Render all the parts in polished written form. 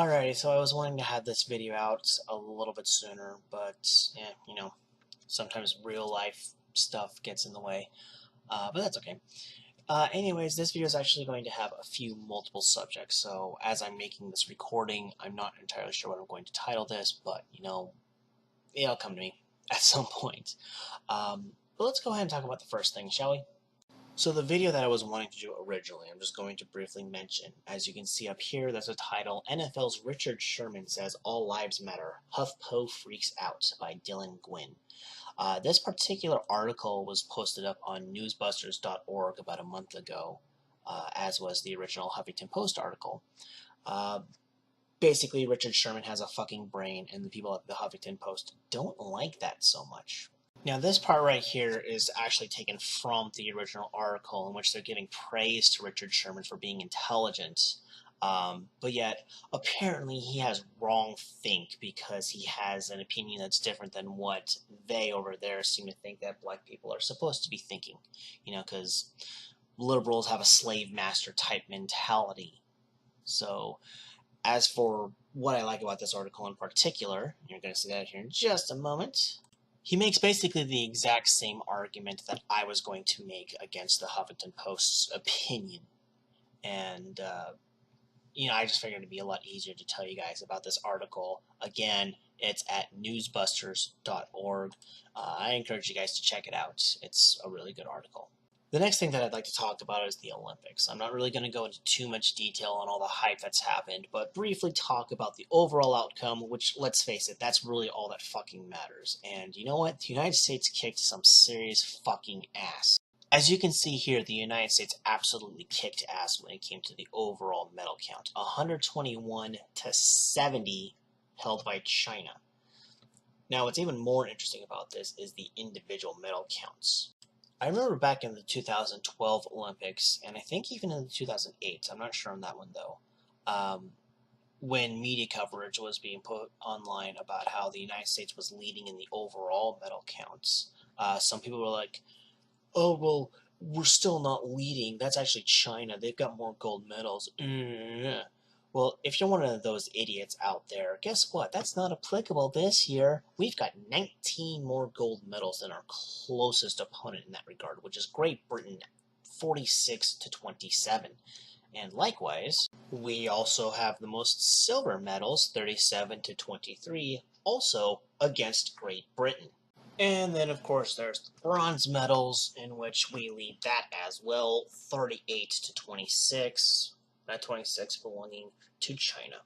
Alrighty, so I was wanting to have this video out a little bit sooner, but yeah, sometimes real life stuff gets in the way, but that's okay. Anyways, this video is actually going to have a few multiple subjects, so as I'm making this recording, I'm not entirely sure what I'm going to title this, but it'll come to me at some point. But let's go ahead and talk about the first thing, shall we? So the video that I was wanting to do originally, I'm just going to briefly mention. As you can see up here, there's a title, NFL's Richard Sherman says all lives matter. HuffPo freaks out by Dylan Gwynn. This particular article was posted up on newsbusters.org about a month ago, as was the original Huffington Post article. Basically, Richard Sherman has a fucking brain, and the people at the Huffington Post don't like that so much. Now, this part right here is actually taken from the original article in which they're giving praise to Richard Sherman for being intelligent, but yet apparently he has wrong think because he has an opinion that's different than what they over there seem to think that black people are supposed to be thinking, because liberals have a slave master type mentality. So as for what I like about this article in particular, you're going to see that here in just a moment. He makes basically the exact same argument that I was going to make against the Huffington Post's opinion. And, I just figured it'd be a lot easier to tell you guys about this article. Again, it's at newsbusters.org. I encourage you guys to check it out. It's a really good article. The next thing that I'd like to talk about is the Olympics. I'm not really going to go into too much detail on all the hype that's happened, but briefly talk about the overall outcome, which, let's face it, that's really all that fucking matters. And you know what? The United States kicked some serious fucking ass. As you can see here, the United States absolutely kicked ass when it came to the overall medal count. 121 to 70 held by China. Now, what's even more interesting about this is the individual medal counts. I remember back in the 2012 Olympics, and I think even in the 2008, I'm not sure on that one though, when media coverage was being put online about how the United States was leading in the overall medal counts. Some people were like, oh, well, we're still not leading. That's actually China. They've got more gold medals. Well, if you're one of those idiots out there, guess what? That's not applicable this year. We've got 19 more gold medals than our closest opponent in that regard, which is Great Britain, 46 to 27. And likewise, we also have the most silver medals, 37 to 23, also against Great Britain. And then, of course, there's the bronze medals, in which we lead that as well, 38 to 26. That 26 belonging to China.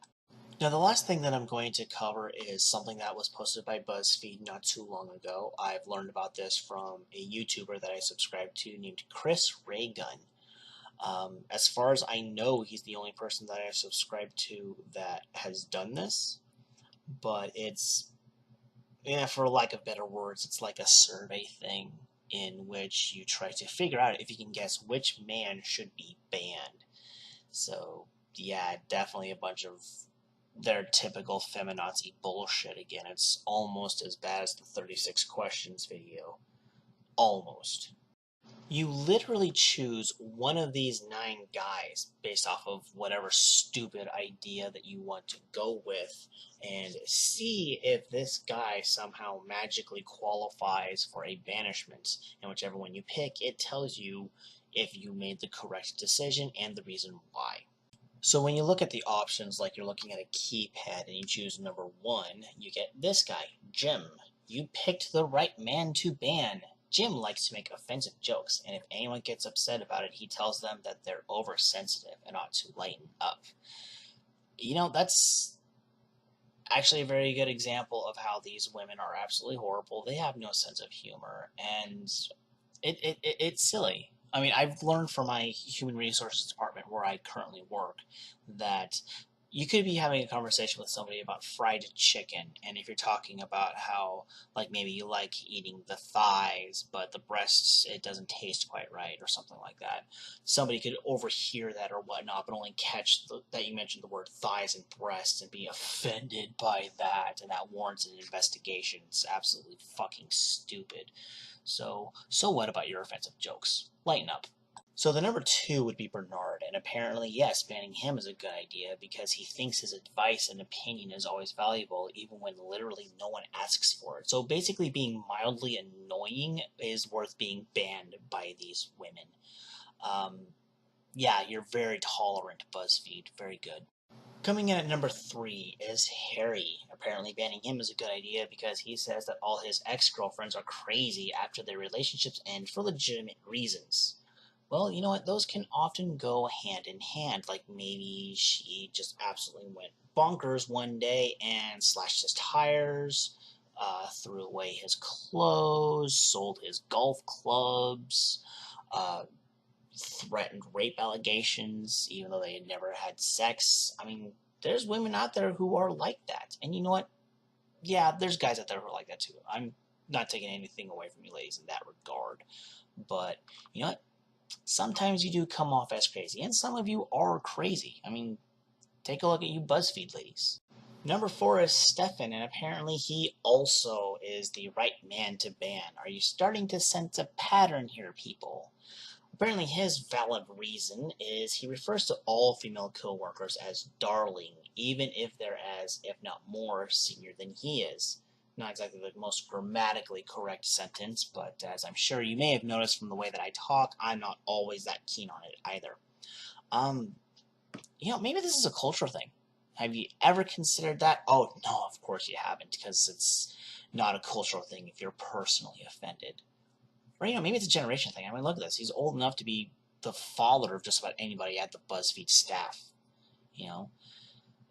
Now, the last thing that I'm going to cover is something that was posted by BuzzFeed not too long ago. I've learned about this from a YouTuber that I subscribe to named Chris Raygun. As far as I know, he's the only person that I've subscribed to that has done this, but it's, for lack of better words, it's like a survey thing in which you try to figure out if you can guess which man should be banned. So, yeah, definitely a bunch of their typical feminazi bullshit again. It's almost as bad as the 36 questions video. Almost. You literally choose one of these 9 guys based off of whatever stupid idea that you want to go with and see if this guy somehow magically qualifies for a banishment. And whichever one you pick, it tells you if you made the correct decision and the reason why. So when you look at the options, like you're looking at a keypad and you choose number 1, you get this guy, Jim. You picked the right man to ban. Jim likes to make offensive jokes, and if anyone gets upset about it, he tells them that they're oversensitive and ought to lighten up. That's actually a very good example of how these women are absolutely horrible. They have no sense of humor, and it's silly. I mean, I've learned from my human resources department where I currently work that you could be having a conversation with somebody about fried chicken, and if you're talking about how, like, maybe you like eating the thighs, but the breasts, it doesn't taste quite right, or something like that, somebody could overhear that or whatnot, but only catch that you mentioned the word thighs and breasts and be offended by that, and that warrants an investigation. It's absolutely fucking stupid. So what about your offensive jokes? Lighten up. So the number 2 would be Bernard, and apparently, yes, banning him is a good idea because he thinks his advice and opinion is always valuable, even when literally no one asks for it. So basically, being mildly annoying is worth being banned by these women. Yeah, you're very tolerant, BuzzFeed. Very good. Coming in at number 3 is Harry. Apparently, banning him is a good idea because he says that all his ex-girlfriends are crazy after their relationships end for legitimate reasons. Well, you know what? Those can often go hand in hand. Like maybe she just absolutely went bonkers one day and slashed his tires, threw away his clothes, sold his golf clubs, uh, threatened rape allegations, even though they had never had sex. I mean, there's women out there who are like that. And you know what? Yeah, there's guys out there who are like that too. I'm not taking anything away from you ladies in that regard. But, you know what? Sometimes you do come off as crazy, and some of you are crazy. I mean, take a look at you BuzzFeed ladies. Number 4 is Stefan, and apparently he also is the right man to ban. Are you starting to sense a pattern here, people? Apparently his valid reason is he refers to all female co-workers as darling, even if they're as, if not more, senior than he is. Not exactly the most grammatically correct sentence, but as I'm sure you may have noticed from the way that I talk, I'm not always that keen on it either. Maybe this is a cultural thing. Have you ever considered that? Oh, no, of course you haven't, because it's not a cultural thing if you're personally offended. Or, maybe it's a generation thing. I mean, look at this. He's old enough to be the father of just about anybody at the BuzzFeed staff.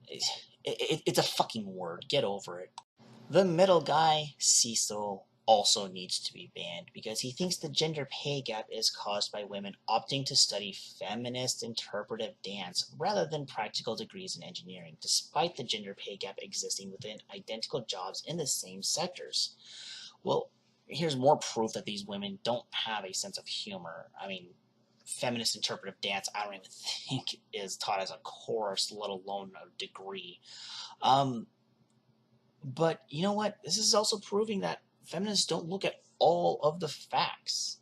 It's a fucking word. Get over it. The middle guy, Cecil, also needs to be banned because he thinks the gender pay gap is caused by women opting to study feminist interpretive dance rather than practical degrees in engineering, despite the gender pay gap existing within identical jobs in the same sectors. Well, here's more proof that these women don't have a sense of humor. I mean, feminist interpretive dance, I don't even think is taught as a course, let alone a degree. But you know what? This is also proving that feminists don't look at all of the facts.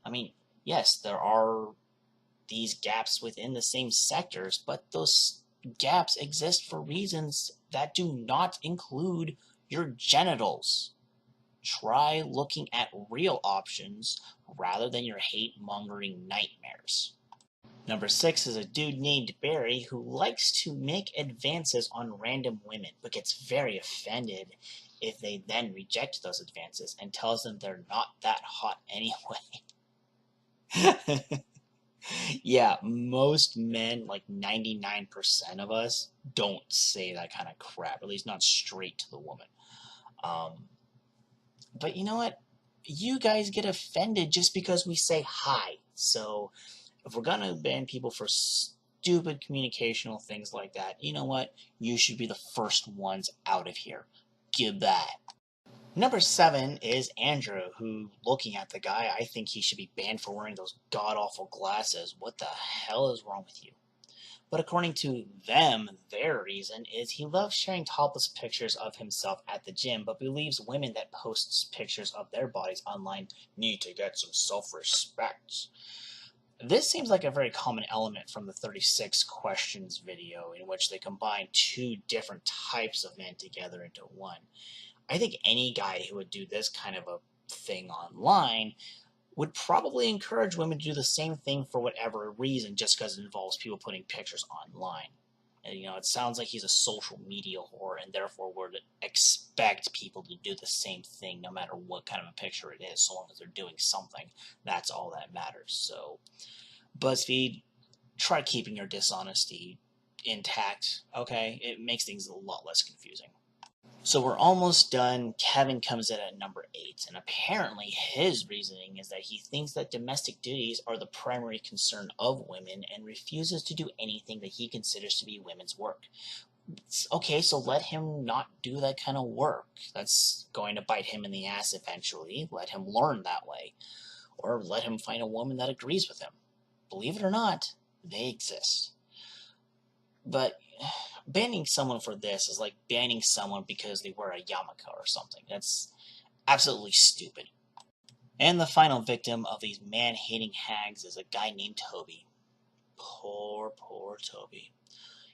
I mean, yes, there are these gaps within the same sectors, but those gaps exist for reasons that do not include your genitals. Try looking at real options rather than your hate-mongering nightmares. Number 6 is a dude named Barry who likes to make advances on random women, but gets very offended if they then reject those advances and tells them they're not that hot anyway. Yeah, most men, like 99% of us, don't say that kind of crap, at least not straight to the woman. But you know what? You guys get offended just because we say hi. So if we're gonna ban people for stupid communicational things like that, you know what? You should be the first ones out of here. Goodbye. Number 7 is Andrew, who, looking at the guy, I think he should be banned for wearing those god-awful glasses. What the hell is wrong with you? But according to them, their reason is he loves sharing topless pictures of himself at the gym, but believes women that post pictures of their bodies online need to get some self-respect. This seems like a very common element from the 36 questions video, in which they combine 2 different types of men together into one. I think any guy who would do this kind of a thing online would probably encourage women to do the same thing for whatever reason, just because it involves people putting pictures online. And, it sounds like he's a social media whore, and therefore would expect people to do the same thing no matter what kind of a picture it is, so long as they're doing something. That's all that matters. So, BuzzFeed, try keeping your dishonesty intact, okay? It makes things a lot less confusing. So we're almost done. Kevin comes in at number 8, and apparently his reasoning is that he thinks that domestic duties are the primary concern of women and refuses to do anything that he considers to be women's work. Okay, so let him not do that kind of work. That's going to bite him in the ass eventually. Let him learn that way. Or let him find a woman that agrees with him. Believe it or not, they exist. But banning someone for this is like banning someone because they wear a yarmulke or something. That's absolutely stupid. And the final victim of these man-hating hags is a guy named Toby. Poor Toby.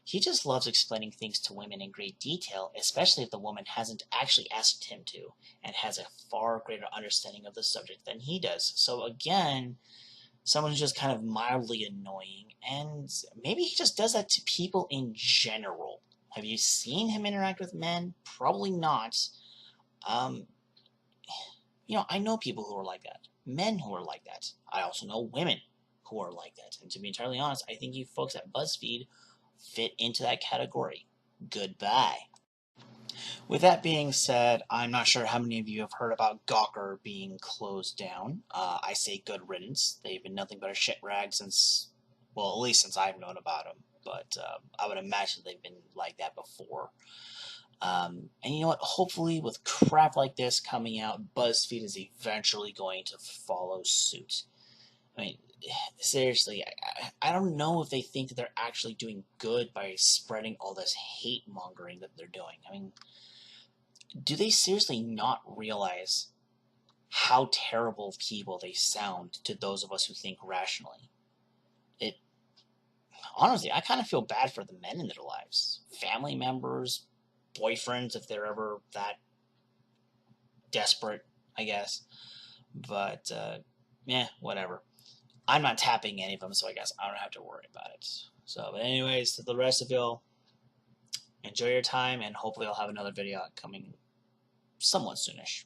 He just loves explaining things to women in great detail, especially if the woman hasn't actually asked him to, and has a far greater understanding of the subject than he does. So again, someone who's just kind of mildly annoying, and maybe he just does that to people in general. Have you seen him interact with men? Probably not. Um, I know people who are like that. Men who are like that. I also know women who are like that. And to be entirely honest, I think you folks at BuzzFeed fit into that category. Goodbye. With that being said, I'm not sure how many of you have heard about Gawker being closed down. I say good riddance. They've been nothing but a shit rag since, well, at least since I've known about them. But I would imagine they've been like that before. And you know what? Hopefully, with crap like this coming out, BuzzFeed is eventually going to follow suit. I mean, seriously, I don't know if they think that they're actually doing good by spreading all this hate mongering that they're doing. I mean, do they seriously not realize how terrible people they sound to those of us who think rationally? Honestly, I kind of feel bad for the men in their lives. Family members, boyfriends, if they're ever that desperate, I guess. But, whatever. I'm not tapping any of them, so I guess I don't have to worry about it. So, but anyways, to the rest of y'all, enjoy your time, and hopefully I'll have another video coming somewhat soonish.